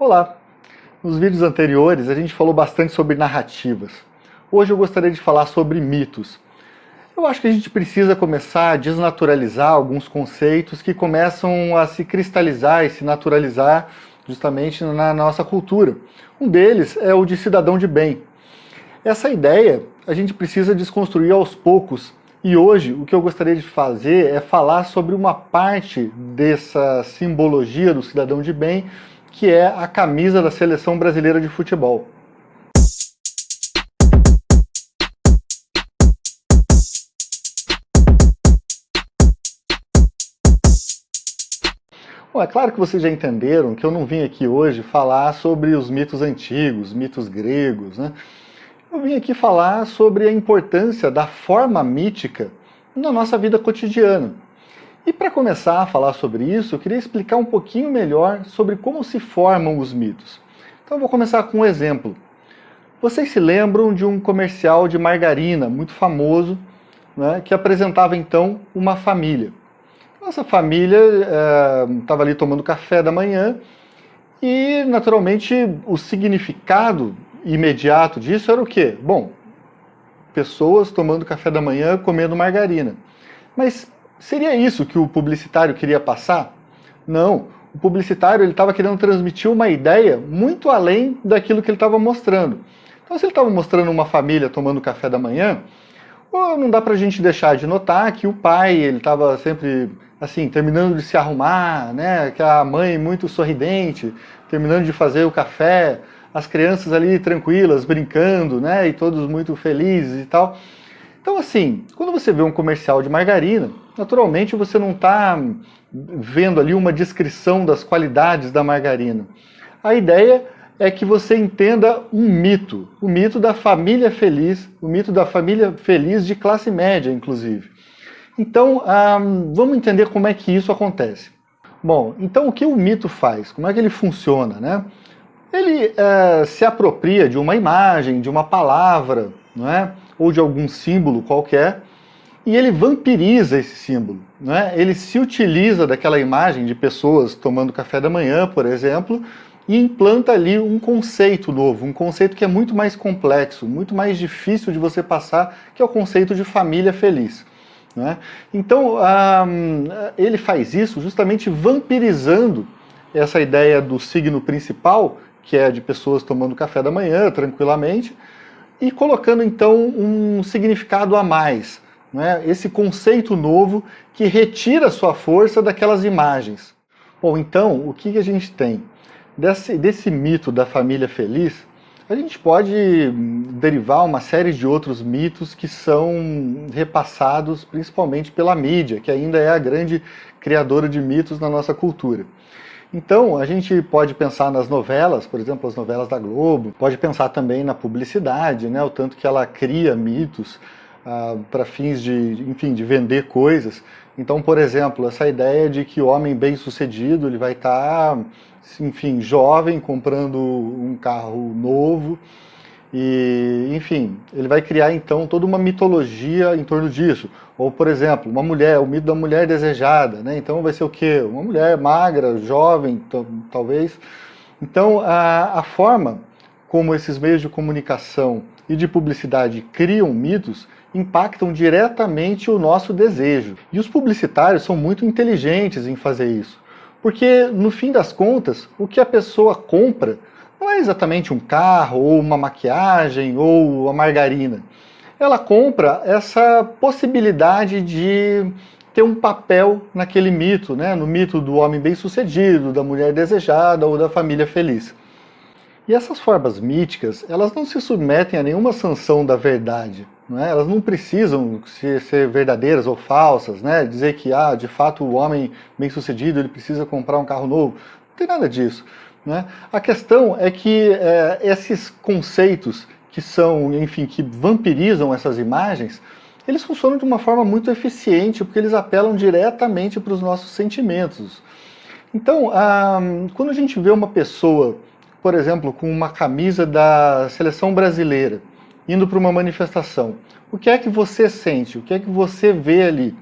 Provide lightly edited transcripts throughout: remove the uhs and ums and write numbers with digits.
Olá! Nos vídeos anteriores a gente falou bastante sobre narrativas. Hoje eu gostaria de falar sobre mitos. Eu acho que a gente precisa começar a desnaturalizar alguns conceitos que começam a se cristalizar e se naturalizar justamente na nossa cultura. Um deles é o de cidadão de bem. Essa ideia a gente precisa desconstruir aos poucos. E hoje o que eu gostaria de fazer é falar sobre uma parte dessa simbologia do cidadão de bem, que é a camisa da Seleção Brasileira de Futebol. Bom, é claro que vocês já entenderam que eu não vim aqui hoje falar sobre os mitos antigos, mitos gregos, né? Eu vim aqui falar sobre a importância da forma mítica na nossa vida cotidiana. E para começar a falar sobre isso, eu queria explicar um pouquinho melhor sobre como se formam os mitos. Então eu vou começar com um exemplo. Vocês se lembram de um comercial de margarina muito famoso, né, que apresentava então uma família. Essa família estava ali tomando café da manhã e, naturalmente, o significado imediato disso era o quê? Bom, pessoas tomando café da manhã comendo margarina. Mas seria isso que o publicitário queria passar? Não. O publicitário estava querendo transmitir uma ideia muito além daquilo que ele estava mostrando. Então, se ele estava mostrando uma família tomando café da manhã, não dá para a gente deixar de notar que o pai ele estava sempre assim, terminando de se arrumar, né? Que a mãe muito sorridente, terminando de fazer o café, as crianças ali tranquilas, brincando, né? E todos muito felizes e tal. Então, assim, quando você vê um comercial de margarina, naturalmente você não está vendo ali uma descrição das qualidades da margarina. A ideia é que você entenda um mito, o mito da família feliz, o mito da família feliz de classe média, inclusive. Então, vamos entender como é que isso acontece. Bom, então o que o mito faz? Como é que ele funciona, né? Ele se apropria de uma imagem, de uma palavra, não é? Ou de algum símbolo qualquer, e ele vampiriza esse símbolo, não é? Ele se utiliza daquela imagem de pessoas tomando café da manhã, por exemplo, e implanta ali um conceito novo, um conceito que é muito mais complexo, muito mais difícil de você passar, que é o conceito de família feliz. Né? Então, ele faz isso justamente vampirizando essa ideia do signo principal, que é de pessoas tomando café da manhã tranquilamente, e colocando então um significado a mais, né? Esse conceito novo que retira sua força daquelas imagens. Bom, então, o que a gente tem? Desse mito da família feliz, a gente pode derivar uma série de outros mitos que são repassados principalmente pela mídia, que ainda é a grande criadora de mitos na nossa cultura. Então, a gente pode pensar nas novelas, por exemplo, as novelas da Globo, pode pensar também na publicidade, né, o tanto que ela cria mitos para fins de, enfim, de vender coisas. Então, por exemplo, essa ideia de que o homem bem-sucedido ele vai estar, enfim, jovem, comprando um carro novo, e, enfim, ele vai criar então toda uma mitologia em torno disso. Ou, por exemplo, uma mulher, o mito da mulher desejada, né? Então vai ser o quê? Uma mulher magra, jovem, talvez. Então, a forma como esses meios de comunicação e de publicidade criam mitos impactam diretamente o nosso desejo. E os publicitários são muito inteligentes em fazer isso. Porque, no fim das contas, o que a pessoa compra não é exatamente um carro, ou uma maquiagem, ou a margarina. Ela compra essa possibilidade de ter um papel naquele mito, né? No mito do homem bem-sucedido, da mulher desejada ou da família feliz. E essas formas míticas, elas não se submetem a nenhuma sanção da verdade. Né? Elas não precisam ser verdadeiras ou falsas, né? Dizer que, de fato, o homem bem-sucedido ele precisa comprar um carro novo. Não tem nada disso. Né? A questão é que esses conceitos que são, enfim, que vampirizam essas imagens, eles funcionam de uma forma muito eficiente, porque eles apelam diretamente para os nossos sentimentos. Então, quando a gente vê uma pessoa, por exemplo, com uma camisa da Seleção Brasileira, indo para uma manifestação, o que é que você sente? O que é que você vê ali?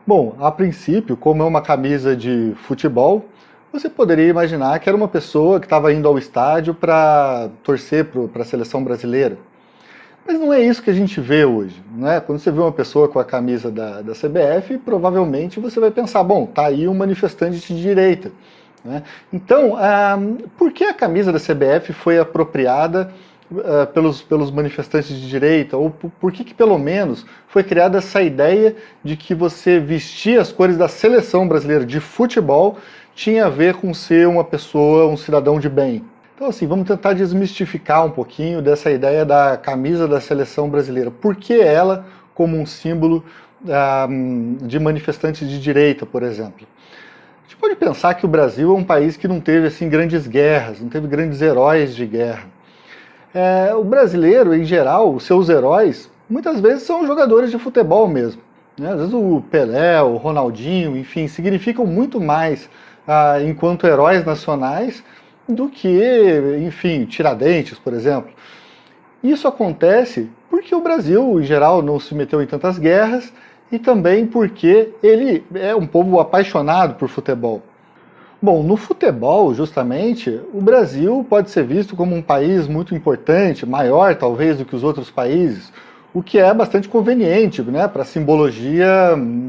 Bom, a princípio, como é uma camisa de futebol, você poderia imaginar que era uma pessoa que estava indo ao estádio para torcer para a seleção brasileira. Mas não é isso que a gente vê hoje, né? Quando você vê uma pessoa com a camisa da CBF, provavelmente você vai pensar, bom, tá aí um manifestante de direita, né? Então, por que a camisa da CBF foi apropriada pelos manifestantes de direita? Ou por que pelo menos foi criada essa ideia de que você vestir as cores da seleção brasileira de futebol tinha a ver com ser uma pessoa, um cidadão de bem? Então, assim, vamos tentar desmistificar um pouquinho dessa ideia da camisa da seleção brasileira. Por que ela como um símbolo de manifestantes de direita, por exemplo? A gente pode pensar que o Brasil é um país que não teve assim, grandes guerras, não teve grandes heróis de guerra. O brasileiro, em geral, os seus heróis, muitas vezes são jogadores de futebol mesmo, né? Às vezes o Pelé, o Ronaldinho, enfim, significam muito mais enquanto heróis nacionais do que, enfim, Tiradentes, por exemplo. Isso acontece porque o Brasil, em geral, não se meteu em tantas guerras e também porque ele é um povo apaixonado por futebol. Bom, no futebol, justamente, o Brasil pode ser visto como um país muito importante, maior talvez do que os outros países, o que é bastante conveniente, né, para a simbologia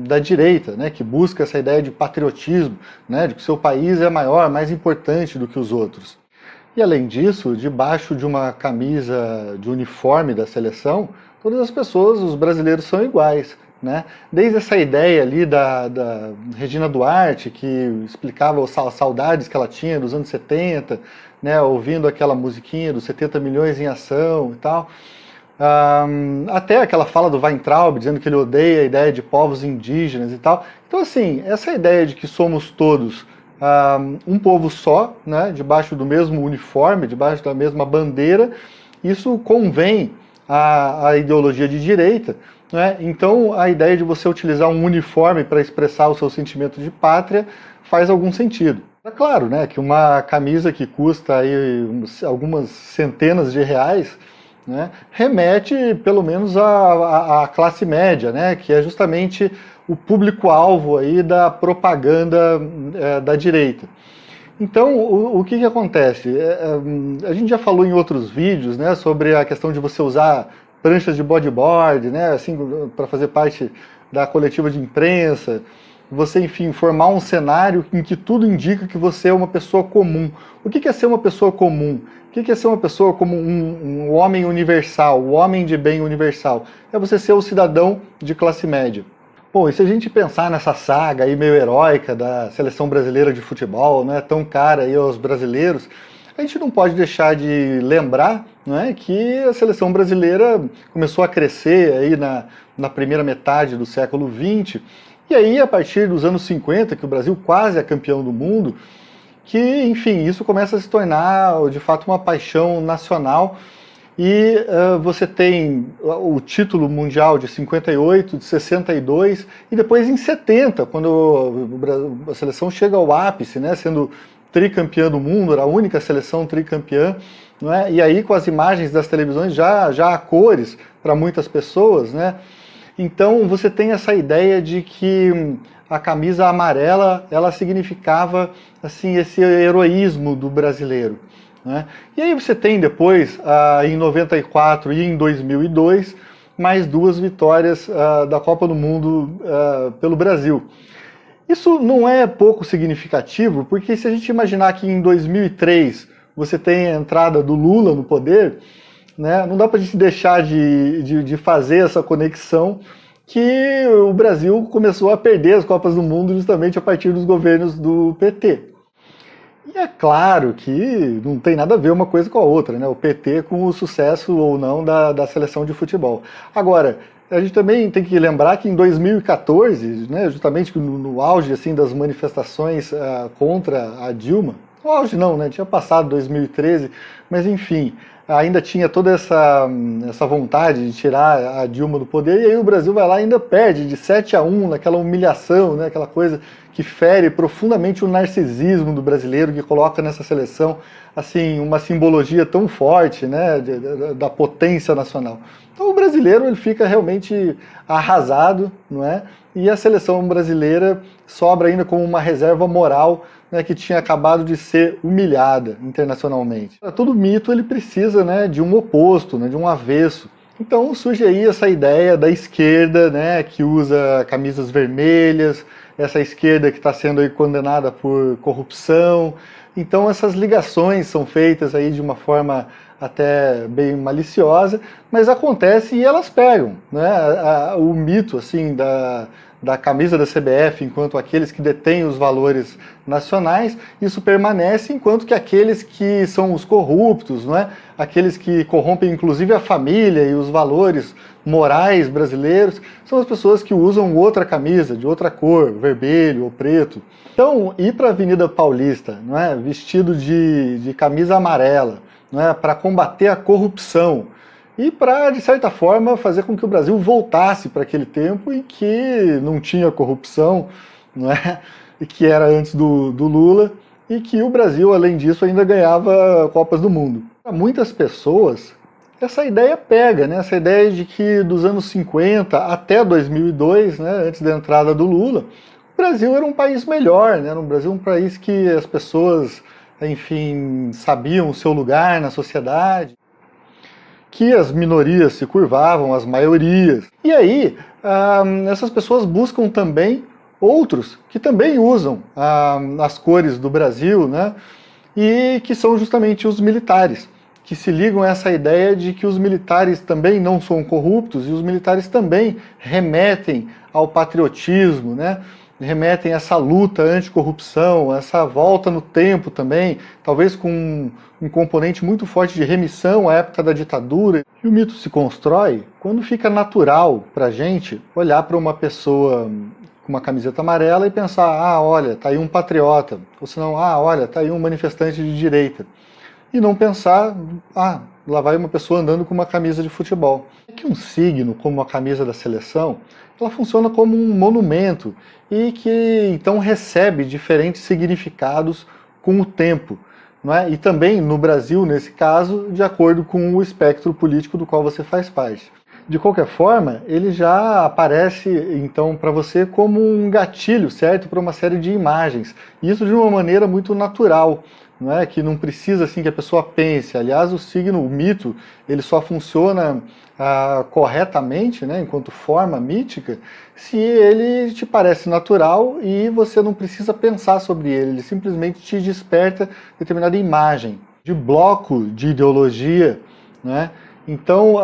da direita, né, que busca essa ideia de patriotismo, né, de que o seu país é maior, mais importante do que os outros. E além disso, debaixo de uma camisa de uniforme da seleção, todas as pessoas, os brasileiros, são iguais, né? Desde essa ideia ali da Regina Duarte, que explicava as saudades que ela tinha dos anos 70, né, ouvindo aquela musiquinha dos 70 milhões em ação e tal, até aquela fala do Weintraub, dizendo que ele odeia a ideia de povos indígenas e tal. Então, assim, essa ideia de que somos todos um povo só, né, debaixo do mesmo uniforme, debaixo da mesma bandeira, isso convém à ideologia de direita, né? Então, a ideia de você utilizar um uniforme para expressar o seu sentimento de pátria faz algum sentido. É claro, né, que uma camisa que custa aí algumas centenas de reais, né, remete pelo menos à classe média, né, que é justamente o público-alvo aí da propaganda da direita. Então, o que acontece? A gente já falou em outros vídeos, né, sobre a questão de você usar pranchas de bodyboard, né, assim, para fazer parte da coletiva de imprensa, você, enfim, formar um cenário em que tudo indica que você é uma pessoa comum. O que é ser uma pessoa comum? O que é ser uma pessoa como um homem universal, o homem de bem universal? É você ser o cidadão de classe média. Bom, e se a gente pensar nessa saga aí meio heróica da seleção brasileira de futebol, né, tão cara aí aos brasileiros, a gente não pode deixar de lembrar, né, que a seleção brasileira começou a crescer aí na primeira metade do século XX, e aí a partir dos anos 50, que o Brasil quase é campeão do mundo, que, enfim, isso começa a se tornar, de fato, uma paixão nacional. E você tem o título mundial de 58, de 62, e depois em 70, quando a seleção chega ao ápice, né, sendo tricampeã do mundo, era a única seleção tricampeã, não é? E aí com as imagens das televisões já a cores para muitas pessoas, né? Então você tem essa ideia de que a camisa amarela, ela significava assim, esse heroísmo do brasileiro, né? E aí você tem depois, em 94 e em 2002, mais duas vitórias da Copa do Mundo pelo Brasil. Isso não é pouco significativo, porque se a gente imaginar que em 2003 você tem a entrada do Lula no poder, né, não dá para a gente deixar de fazer essa conexão que o Brasil começou a perder as Copas do Mundo justamente a partir dos governos do PT. E é claro que não tem nada a ver uma coisa com a outra, né? O PT com o sucesso ou não da seleção de futebol. Agora, a gente também tem que lembrar que em 2014, né, justamente no auge assim, das manifestações contra a Dilma, no auge não, né, tinha passado 2013, mas enfim, ainda tinha toda essa vontade de tirar a Dilma do poder, e aí o Brasil vai lá e ainda perde de 7-1 naquela humilhação, né, aquela coisa que fere profundamente o narcisismo do brasileiro, que coloca nessa seleção assim uma simbologia tão forte, né, da potência nacional. Então o brasileiro ele fica realmente arrasado, não é? E a seleção brasileira sobra ainda como uma reserva moral, né, que tinha acabado de ser humilhada internacionalmente. Todo mito ele precisa, né, de um oposto, né, de um avesso. Então surge aí essa ideia da esquerda, né, que usa camisas vermelhas, essa esquerda que está sendo aí condenada por corrupção. Então essas ligações são feitas aí de uma forma até bem maliciosa, mas acontece e elas pegam, né? O mito assim da camisa da CBF enquanto aqueles que detêm os valores nacionais, isso permanece, enquanto que aqueles que são os corruptos, não é? Aqueles que corrompem inclusive a família e os valores morais brasileiros, são as pessoas que usam outra camisa, de outra cor, vermelho ou preto. Então, ir para a Avenida Paulista, não é? Vestido de camisa amarela, não é? Para combater a corrupção, e para, de certa forma, fazer com que o Brasil voltasse para aquele tempo em que não tinha corrupção, não é? E que era antes do Lula, e que o Brasil, além disso, ainda ganhava Copas do Mundo. Para muitas pessoas, essa ideia pega, né? Essa ideia de que dos anos 50 até 2002, né, antes da entrada do Lula, o Brasil era um país melhor, né? O Brasil um país que as pessoas, enfim, sabiam o seu lugar na sociedade, que as minorias se curvavam às maiorias. E aí, essas pessoas buscam também outros que também usam as cores do Brasil, né? E que são justamente os militares, que se ligam a essa ideia de que os militares também não são corruptos e os militares também remetem ao patriotismo, né? Remetem a essa luta anticorrupção, essa volta no tempo também, talvez com um componente muito forte de remissão à época da ditadura. E o mito se constrói quando fica natural para a gente olhar para uma pessoa com uma camiseta amarela e pensar, ah, olha, tá aí um patriota, ou senão, ah, olha, tá aí um manifestante de direita. E não pensar, ah, lá vai uma pessoa andando com uma camisa de futebol. É que um signo, como a camisa da seleção, ela funciona como um monumento e que então recebe diferentes significados com o tempo, não é? E também no Brasil, nesse caso, de acordo com o espectro político do qual você faz parte. De qualquer forma, ele já aparece então para você como um gatilho, certo? Para uma série de imagens. E isso de uma maneira muito natural, não é? Que não precisa assim que a pessoa pense. Aliás, o signo, o mito, ele só funciona corretamente, né, enquanto forma mítica, se ele te parece natural e você não precisa pensar sobre ele. Ele simplesmente te desperta determinada imagem de bloco de ideologia, né? Então,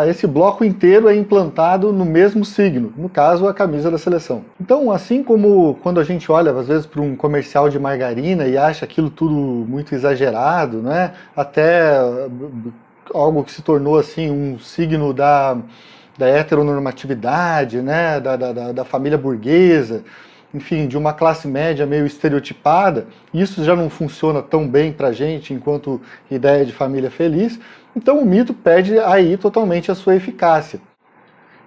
esse bloco inteiro é implantado no mesmo signo, no caso, a camisa da seleção. Então, assim como quando a gente olha, às vezes, para um comercial de margarina e acha aquilo tudo muito exagerado, né? Até algo que se tornou, assim, um signo da heteronormatividade, né? Da família burguesa, enfim, de uma classe média meio estereotipada, isso já não funciona tão bem para a gente enquanto ideia de família feliz. Então o mito perde aí totalmente a sua eficácia.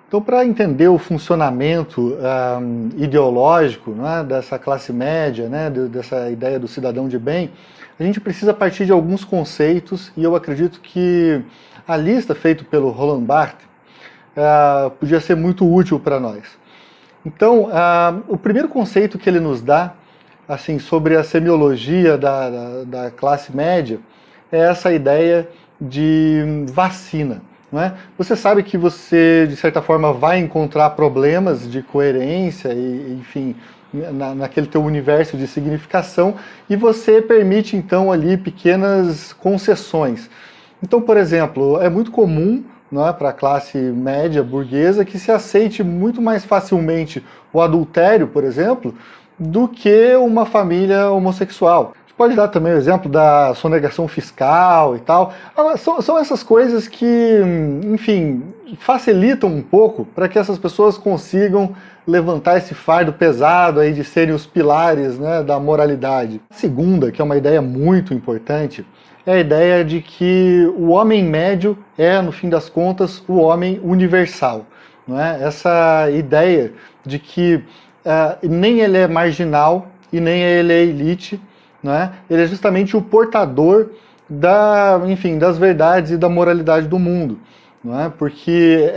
Então, para entender o funcionamento ideológico, né, dessa classe média, né, dessa ideia do cidadão de bem, a gente precisa partir de alguns conceitos, e eu acredito que a lista feita pelo Roland Barthes podia ser muito útil para nós. Então, o primeiro conceito que ele nos dá assim, sobre a semiologia da classe média é essa ideia de vacina. Não é? Você sabe que você, de certa forma, vai encontrar problemas de coerência, e, enfim, naquele teu universo de significação, e você permite, então, ali pequenas concessões. Então, por exemplo, é muito comum, não é, para a classe média burguesa que se aceite muito mais facilmente o adultério, por exemplo, do que uma família homossexual. Pode dar também o exemplo da sonegação fiscal e tal. São essas coisas que, enfim, facilitam um pouco para que essas pessoas consigam levantar esse fardo pesado aí de serem os pilares, né, da moralidade. A segunda, que é uma ideia muito importante, é a ideia de que o homem médio é, no fim das contas, o homem universal. Não é? Essa ideia de que nem ele é marginal e nem ele é elite, não é? Ele é justamente o portador enfim, das verdades e da moralidade do mundo. Não é? Porque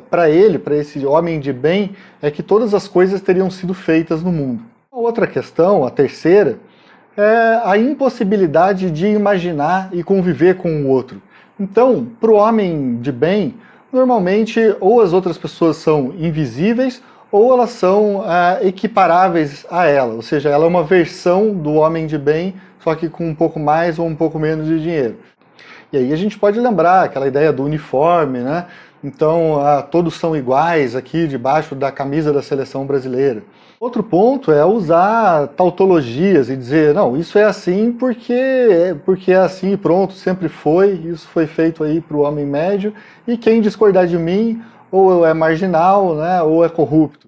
para esse homem de bem, é que todas as coisas teriam sido feitas no mundo. A outra questão, a terceira, é a impossibilidade de imaginar e conviver com o outro. Então, para o homem de bem, normalmente ou as outras pessoas são invisíveis ou elas são equiparáveis a ela, ou seja, ela é uma versão do homem de bem, só que com um pouco mais ou um pouco menos de dinheiro. E aí a gente pode lembrar aquela ideia do uniforme, né? Então, todos são iguais aqui debaixo da camisa da seleção brasileira. Outro ponto é usar tautologias e dizer, não, isso é assim porque é assim e pronto, sempre foi, isso foi feito aí para o homem médio, e quem discordar de mim ou é marginal, né, ou é corrupto.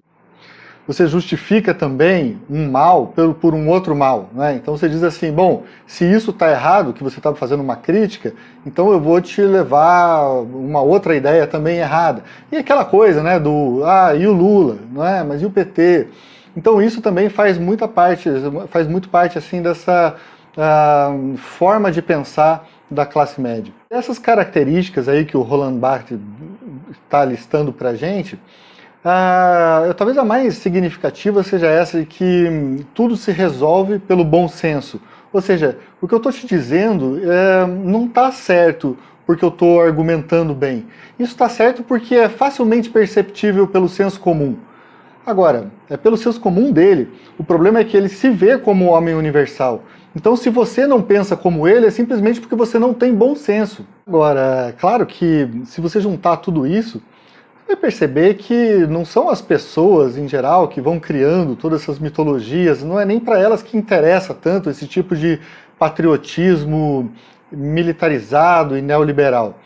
Você justifica também um mal por um outro mal, né? Então você diz assim, bom, se isso está errado, que você está fazendo uma crítica, então eu vou te levar uma outra ideia também errada. E aquela coisa, né, e o Lula, não é? Mas e o PT? Então isso também faz muito parte assim dessa forma de pensar da classe média. Essas características aí que o Roland Barthes está listando para a gente, talvez a mais significativa seja essa de que tudo se resolve pelo bom senso. Ou seja, o que eu estou te dizendo não está certo porque eu estou argumentando bem. Isso está certo porque é facilmente perceptível pelo senso comum. Agora, pelo senso comum dele, o problema é que ele se vê como homem universal. Então, se você não pensa como ele, é simplesmente porque você não tem bom senso. Agora, claro que se você juntar tudo isso, você vai perceber que não são as pessoas, em geral, que vão criando todas essas mitologias, não é nem para elas que interessa tanto esse tipo de patriotismo militarizado e neoliberal.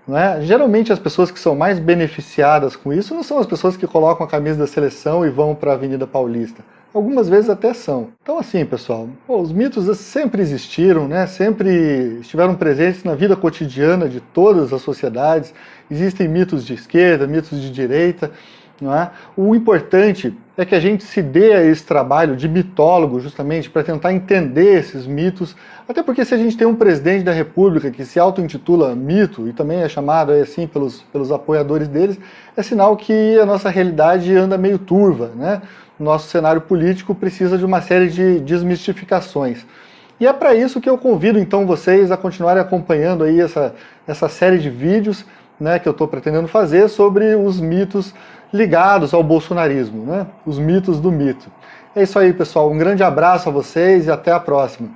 Não é? Geralmente as pessoas que são mais beneficiadas com isso não são as pessoas que colocam a camisa da seleção e vão para a Avenida Paulista. Algumas vezes até são. Então assim, pessoal, os mitos sempre existiram, né? Sempre estiveram presentes na vida cotidiana de todas as sociedades. Existem mitos de esquerda, mitos de direita. Não é? O importante é que a gente se dê a esse trabalho de mitólogo justamente para tentar entender esses mitos, até porque se a gente tem um presidente da República que se auto-intitula mito e também é chamado assim pelos apoiadores deles, é sinal que a nossa realidade anda meio turva, né? Nosso cenário político precisa de uma série de desmistificações. E é para isso que eu convido então vocês a continuarem acompanhando aí essa série de vídeos, né, que eu estou pretendendo fazer sobre os mitos ligados ao bolsonarismo, né? Os mitos do mito. É isso aí, pessoal. Um grande abraço a vocês e até a próxima.